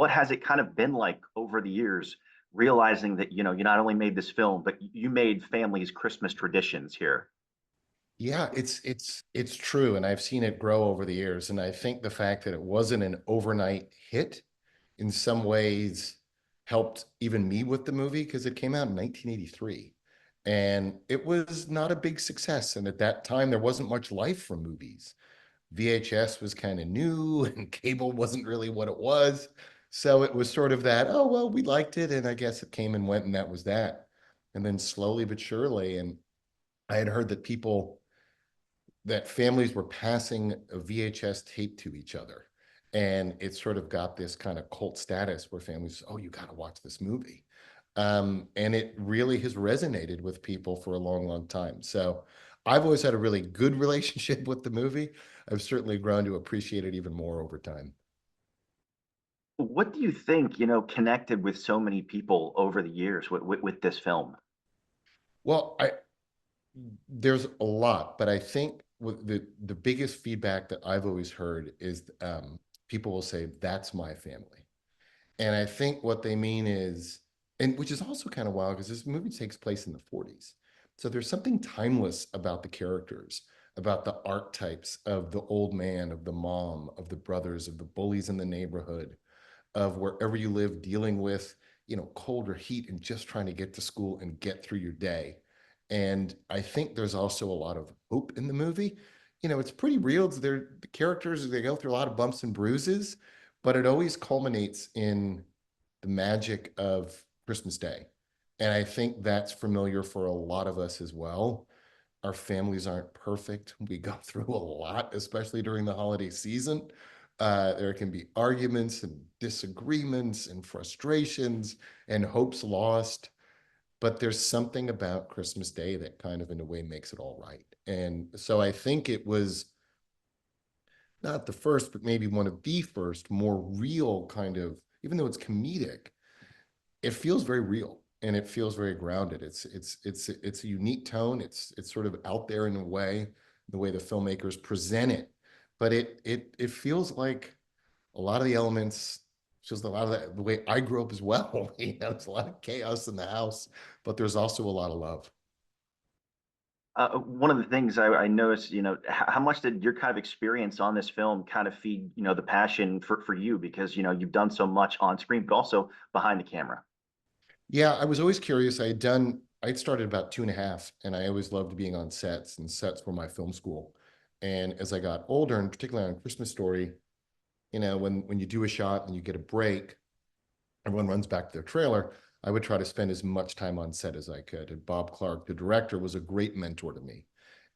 what has it kind of been like over the years, realizing that, you not only made this film, but you made families' Christmas traditions here? Yeah, it's true, and I've seen it grow over the years. And I think the fact that it wasn't an overnight hit in some ways helped even me with the movie because it came out in 1983 and it was not a big success. And at that time, there wasn't much life from movies. VHS was kind of new and cable wasn't really what it was. So it was sort of that, oh, well, we liked it. And I guess it came and went, and that was that. And then slowly but surely, and I had heard that families were passing a VHS tape to each other. And it sort of got this kind of cult status where families, oh, you got to watch this movie. And it really has resonated with people for a long, long time. So I've always had a really good relationship with the movie. I've certainly grown to appreciate it even more over time. What do you think, connected with so many people over the years with this film? Well, there's a lot, but I think the biggest feedback that I've always heard is people will say, that's my family. And I think what they mean is, and which is also kind of wild because this movie takes place in the 40s. So there's something timeless about the characters, about the archetypes of the old man, of the mom, of the brothers, of the bullies in the neighborhood, of wherever you live, dealing with, cold or heat and just trying to get to school and get through your day. And I think there's also a lot of hope in the movie. It's pretty real. The characters, they go through a lot of bumps and bruises, but it always culminates in the magic of Christmas Day. And I think that's familiar for a lot of us as well. Our families aren't perfect. We go through a lot, especially during the holiday season. There can be arguments and disagreements and frustrations and hopes lost. But there's something about Christmas Day that kind of, in a way, makes it all right. And so I think it was not the first, but maybe one of the first more real kind of, even though it's comedic, it feels very real and it feels very grounded. It's a unique tone. It's sort of out there in a way, the way the filmmakers present it, but it feels like a lot of the elements, just a lot of that, the way I grew up as well. There's a lot of chaos in the house, but there's also a lot of love. One of the things I noticed, how much did your kind of experience on this film kind of feed, the passion for you? Because, you've done so much on screen, but also behind the camera. Yeah, I was always curious. I'd started about two and a half, and I always loved being on sets, and sets were my film school. And as I got older, and particularly on Christmas Story, when you do a shot and you get a break, everyone runs back to their trailer. I would try to spend as much time on set as I could. And Bob Clark, the director, was a great mentor to me.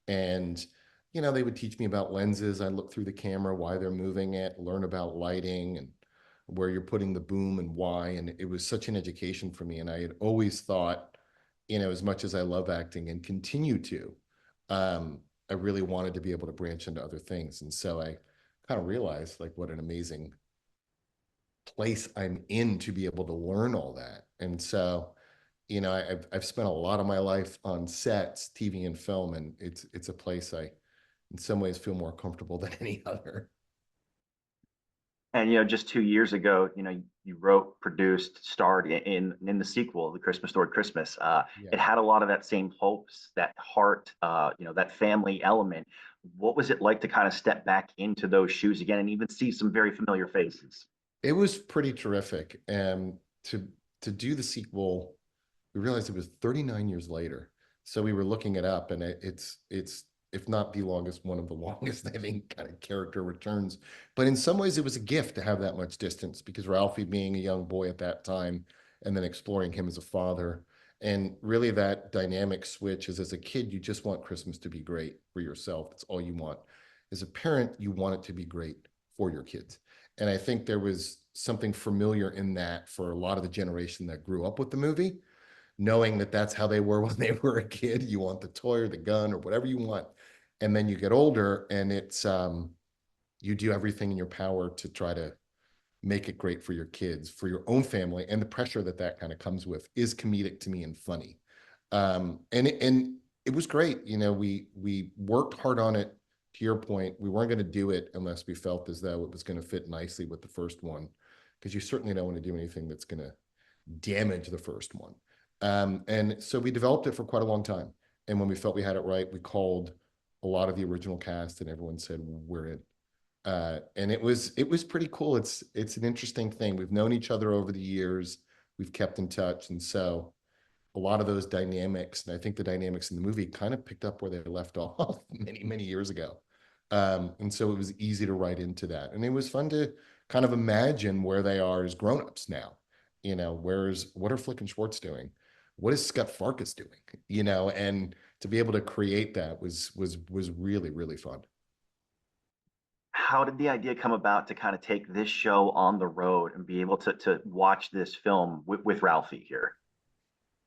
And, they would teach me about lenses. I look through the camera, why they're moving it, learn about lighting and where you're putting the boom and why. And it was such an education for me. And I had always thought, as much as I love acting and continue to, I really wanted to be able to branch into other things. And so I kind of realized like what an amazing place I'm in to be able to learn all that. And so, I've spent a lot of my life on sets, TV and film, and it's a place I, in some ways, feel more comfortable than any other. And just 2 years ago, you wrote, produced, starred in the sequel, The Christmas Story Christmas. It Yeah. had a lot of that same hopes, that heart, that family element. What was it like to kind of step back into those shoes again and even see some very familiar faces? It was pretty terrific. And to do the sequel, we realized it was 39 years later. So we were looking it up, and it's if not the longest, one of the longest, I think, kind of character returns. But in some ways, it was a gift to have that much distance because Ralphie being a young boy at that time, and then exploring him as a father, and really that dynamic switch is as a kid, you just want Christmas to be great for yourself. That's all you want. As a parent, you want it to be great for your kids. And I think there was something familiar in that for a lot of the generation that grew up with the movie, knowing that that's how they were when they were a kid. You want the toy or the gun or whatever you want. And then you get older and you do everything in your power to try to make it great for your kids, for your own family. And the pressure that that kind of comes with is comedic to me and funny. And it was great. We worked hard on it. To your point, we weren't going to do it unless we felt as though it was going to fit nicely with the first one, because you certainly don't want to do anything that's going to damage the first one. And so we developed it for quite a long time. And when we felt we had it right, we called a lot of the original cast, and everyone said we're in. And it was pretty cool. It's an interesting thing. We've known each other over the years. We've kept in touch, and so a lot of those dynamics, and I think the dynamics in the movie kind of picked up where they left off many years ago. And so it was easy to write into that, and it was fun to kind of imagine where they are as grown-ups now. What are Flick and Schwartz doing? What is Scott Farkus doing? And to be able to create that was really fun. How did the idea come about to kind of take this show on the road and be able to watch this film with Ralphie here?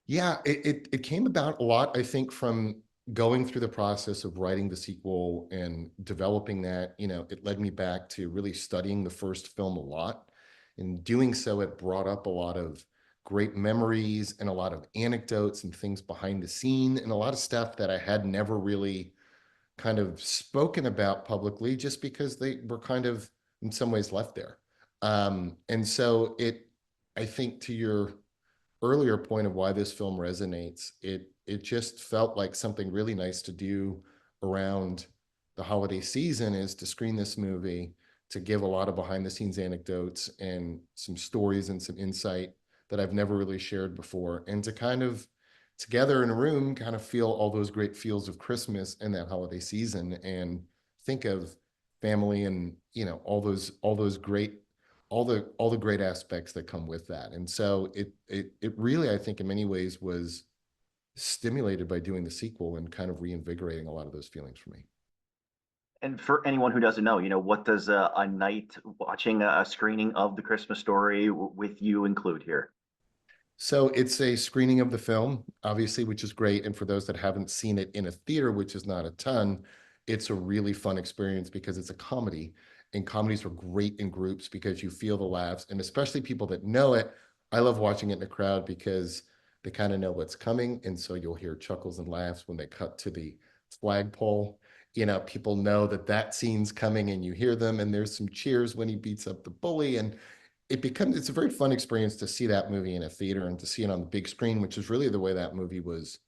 Yeah, it came about a lot, I think, from going through the process of writing the sequel and developing that. It led me back to really studying the first film a lot. In doing so, it brought up a lot of great memories and a lot of anecdotes and things behind the scene and a lot of stuff that I had never really kind of spoken about publicly just because they were kind of in some ways left there. And so I think to your earlier point of why this film resonates, it just felt like something really nice to do around the holiday season is to screen this movie, to give a lot of behind the scenes anecdotes and some stories and some insight that I've never really shared before, and to kind of together in a room kind of feel all those great feels of Christmas and that holiday season and think of family and all those great all the great aspects that come with that. And so it really, I think, in many ways was stimulated by doing the sequel and kind of reinvigorating a lot of those feelings for me. And for anyone who doesn't know, what does a night watching a screening of The Christmas Story with you include here? So it's a screening of the film, obviously, which is great. And for those that haven't seen it in a theater, which is not a ton, it's a really fun experience because it's a comedy. And comedies are great in groups because you feel the laughs. And especially people that know it, I love watching it in a crowd because they kind of know what's coming. And so you'll hear chuckles and laughs when they cut to the flagpole. People know that that scene's coming and you hear them. And there's some cheers when he beats up the bully. And it's a very fun experience to see that movie in a theater and to see it on the big screen, which is really the way that movie was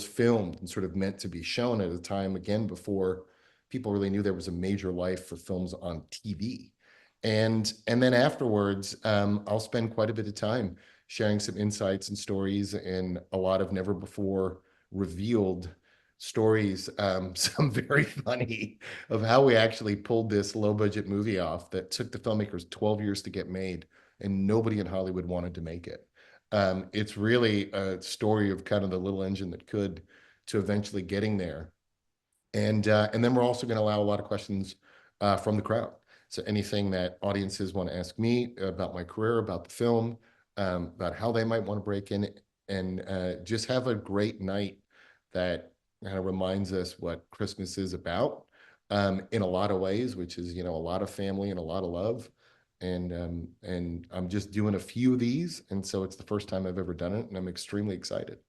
filmed and sort of meant to be shown at a time, again, before people really knew there was a major life for films on TV. And then afterwards, I'll spend quite a bit of time sharing some insights and stories and a lot of never before revealed stories, some very funny, of how we actually pulled this low budget movie off that took the filmmakers 12 years to get made, and nobody in Hollywood wanted to make it. It's really a story of kind of the little engine that could, to eventually getting there. And then we're also going to allow a lot of questions from the crowd. So anything that audiences want to ask me about my career, about the film, about how they might want to break in and just have a great night that kind of reminds us what Christmas is about, in a lot of ways, which is, a lot of family and a lot of love. And I'm just doing a few of these. And so it's the first time I've ever done it, and I'm extremely excited.